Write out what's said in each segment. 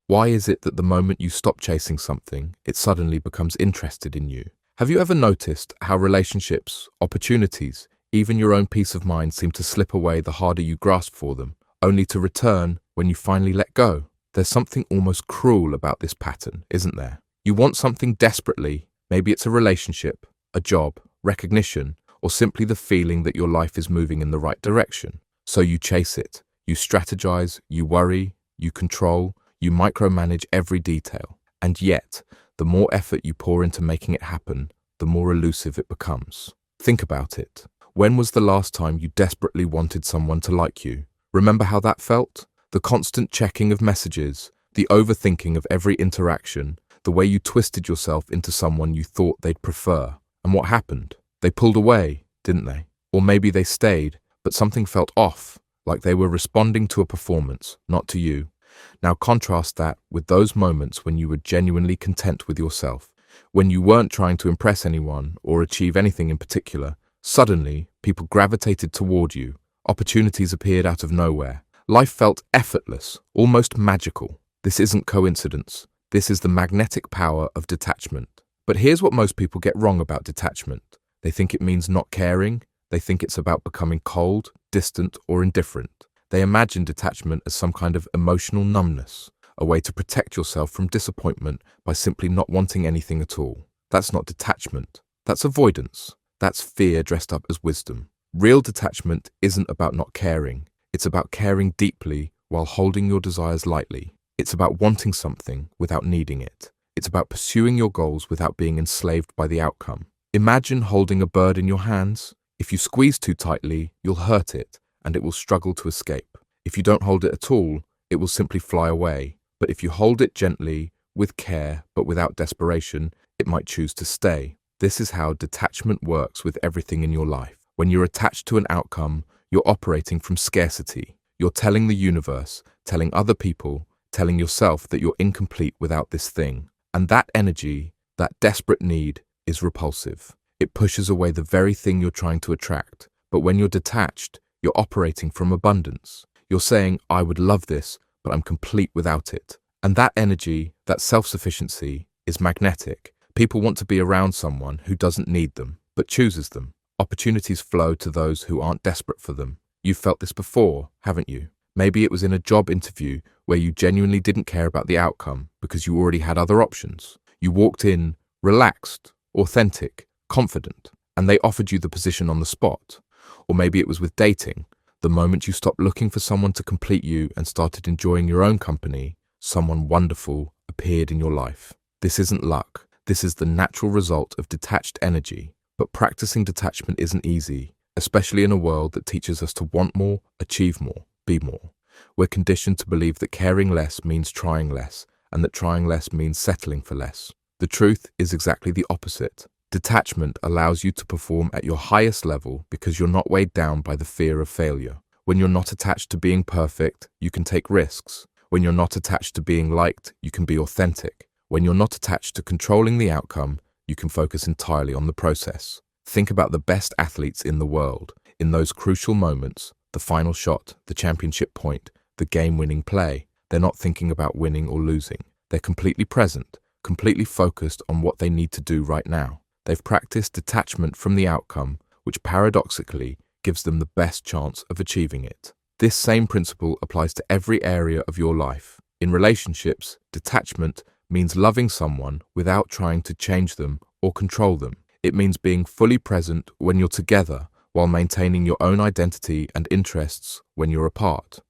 Why is it that the moment you stop chasing something, it suddenly becomes interested in you? Have you ever noticed how relationships, opportunities, even your own peace of mind seem to slip away the harder you grasp for them, only to return when you finally let go? There's something almost cruel about this pattern, isn't there? You want something desperately, maybe it's a relationship, a job, recognition, or simply the feeling that your life is moving in the right direction. So you chase it, you strategize, you worry, you control, you micromanage every detail. And yet, the more effort you pour into making it happen, the more elusive it becomes. Think about it. When was the last time you desperately wanted someone to like you? Remember how that felt? The constant checking of messages, the overthinking of every interaction, the way you twisted yourself into someone you thought they'd prefer. And what happened? They pulled away, didn't they? Or maybe they stayed, but something felt off, like they were responding to a performance, not to you. Now contrast that with those moments when you were genuinely content with yourself, when you weren't trying to impress anyone or achieve anything in particular. Suddenly, people gravitated toward you, opportunities appeared out of nowhere. Life felt effortless, almost magical. This isn't coincidence. This is the magnetic power of detachment. But here's what most people get wrong about detachment. They think it means not caring. They think it's about becoming cold, distant, or indifferent. They imagine detachment as some kind of emotional numbness, a way to protect yourself from disappointment by simply not wanting anything at all. That's not detachment. That's avoidance. That's fear dressed up as wisdom. Real detachment isn't about not caring. It's about caring deeply while holding your desires lightly. It's about wanting something without needing it. It's about pursuing your goals without being enslaved by the outcome. Imagine holding a bird in your hands. If you squeeze too tightly, you'll hurt it, and it will struggle to escape. If you don't hold it at all, it will simply fly away. But if you hold it gently, with care, but without desperation, it might choose to stay. This is how detachment works with everything in your life. When you're attached to an outcome, you're operating from scarcity. You're telling the universe, telling other people, telling yourself that you're incomplete without this thing. And that energy, that desperate need, is repulsive. It pushes away the very thing you're trying to attract. But when you're detached, you're operating from abundance. You're saying, I would love this, but I'm complete without it. And that energy, that self-sufficiency, is magnetic. People want to be around someone who doesn't need them, but chooses them. Opportunities flow to those who aren't desperate for them. You've felt this before, haven't you? Maybe it was in a job interview where you genuinely didn't care about the outcome because you already had other options. You walked in relaxed, authentic, confident, and they offered you the position on the spot. Or maybe it was with dating. The moment you stopped looking for someone to complete you and started enjoying your own company, someone wonderful appeared in your life. This isn't luck. This is the natural result of detached energy. But practicing detachment isn't easy, especially in a world that teaches us to want more, achieve more, be more. We're conditioned to believe that caring less means trying less, and that trying less means settling for less. The truth is exactly the opposite. Detachment allows you to perform at your highest level because you're not weighed down by the fear of failure. When you're not attached to being perfect, you can take risks. When you're not attached to being liked, you can be authentic. When you're not attached to controlling the outcome, you can focus entirely on the process. Think about the best athletes in the world. In those crucial moments, the final shot, the championship point, the game-winning play, they're not thinking about winning or losing. They're completely present, completely focused on what they need to do right now. They've practiced detachment from the outcome, which paradoxically gives them the best chance of achieving it. This same principle applies to every area of your life. In relationships, detachment means loving someone without trying to change them or control them. It means being fully present when you're together while maintaining your own identity and interests when you're apart.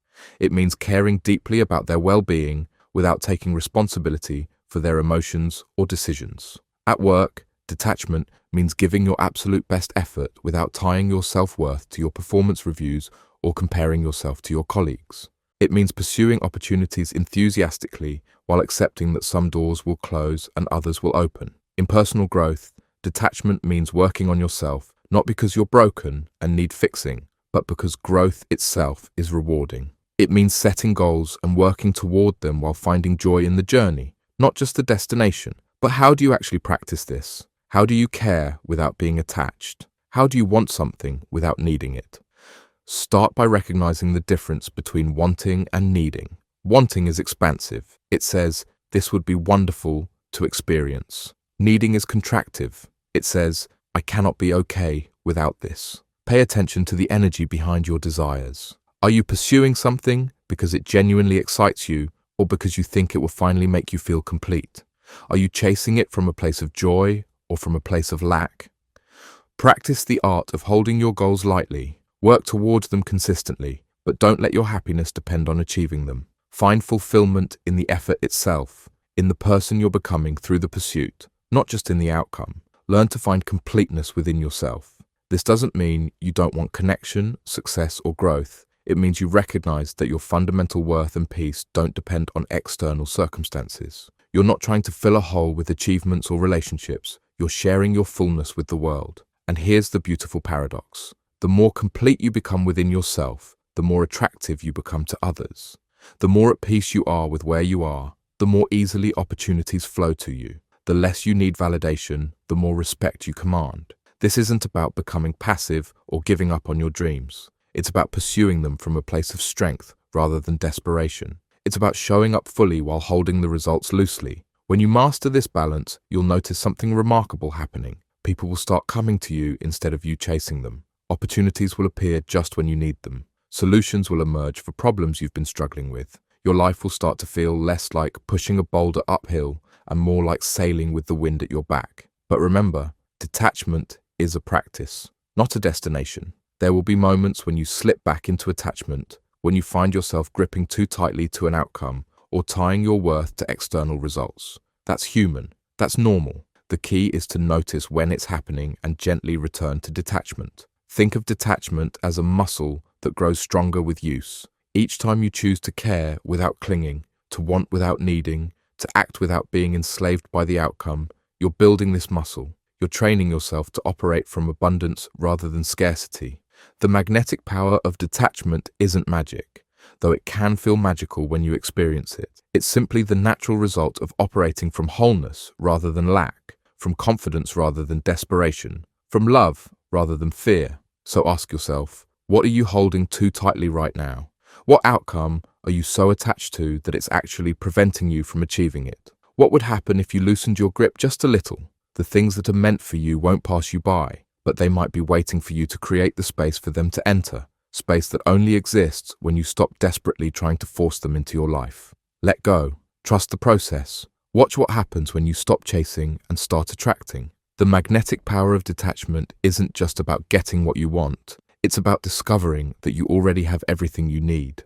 It means caring deeply about their well-being without taking responsibility for their emotions or decisions. At work, detachment means giving your absolute best effort without tying your self-worth to your performance reviews or comparing yourself to your colleagues. It means pursuing opportunities enthusiastically while accepting that some doors will close and others will open. In personal growth, detachment means working on yourself, not because you're broken and need fixing, but because growth itself is rewarding. It means setting goals and working toward them while finding joy in the journey, not just the destination. But how do you actually practice this? How do you care without being attached? How do you want something without needing it? Start by recognizing the difference between wanting and needing. Wanting is expansive. It says, this would be wonderful to experience. Needing is contractive. It says, I cannot be okay without this. Pay attention to the energy behind your desires. Are you pursuing something because it genuinely excites you or because you think it will finally make you feel complete? Are you chasing it from a place of joy or from a place of lack? Practice the art of holding your goals lightly. Work towards them consistently, but don't let your happiness depend on achieving them. Find fulfillment in the effort itself, in the person you're becoming through the pursuit, not just in the outcome. Learn to find completeness within yourself. This doesn't mean you don't want connection, success, or growth. It means you recognize that your fundamental worth and peace don't depend on external circumstances. You're not trying to fill a hole with achievements or relationships. You're sharing your fullness with the world. And here's the beautiful paradox. The more complete you become within yourself, the more attractive you become to others. The more at peace you are with where you are, the more easily opportunities flow to you. The less you need validation, the more respect you command. This isn't about becoming passive or giving up on your dreams. It's about pursuing them from a place of strength rather than desperation. It's about showing up fully while holding the results loosely. When you master this balance, you'll notice something remarkable happening. People will start coming to you instead of you chasing them. Opportunities will appear just when you need them. Solutions will emerge for problems you've been struggling with. Your life will start to feel less like pushing a boulder uphill and more like sailing with the wind at your back. But remember, detachment is a practice, not a destination. There will be moments when you slip back into attachment, when you find yourself gripping too tightly to an outcome or tying your worth to external results. That's human. That's normal. The key is to notice when it's happening and gently return to detachment. Think of detachment as a muscle that grows stronger with use. Each time you choose to care without clinging, to want without needing, to act without being enslaved by the outcome, you're building this muscle. You're training yourself to operate from abundance rather than scarcity. The magnetic power of detachment isn't magic, though it can feel magical when you experience it. It's simply the natural result of operating from wholeness rather than lack, from confidence rather than desperation, from love rather than fear. So ask yourself, what are you holding too tightly right now? What outcome are you so attached to that it's actually preventing you from achieving it? What would happen if you loosened your grip just a little? The things that are meant for you won't pass you by, but they might be waiting for you to create the space for them to enter, space that only exists when you stop desperately trying to force them into your life. Let go. Trust the process. Watch what happens when you stop chasing and start attracting. The magnetic power of detachment isn't just about getting what you want. It's about discovering that you already have everything you need.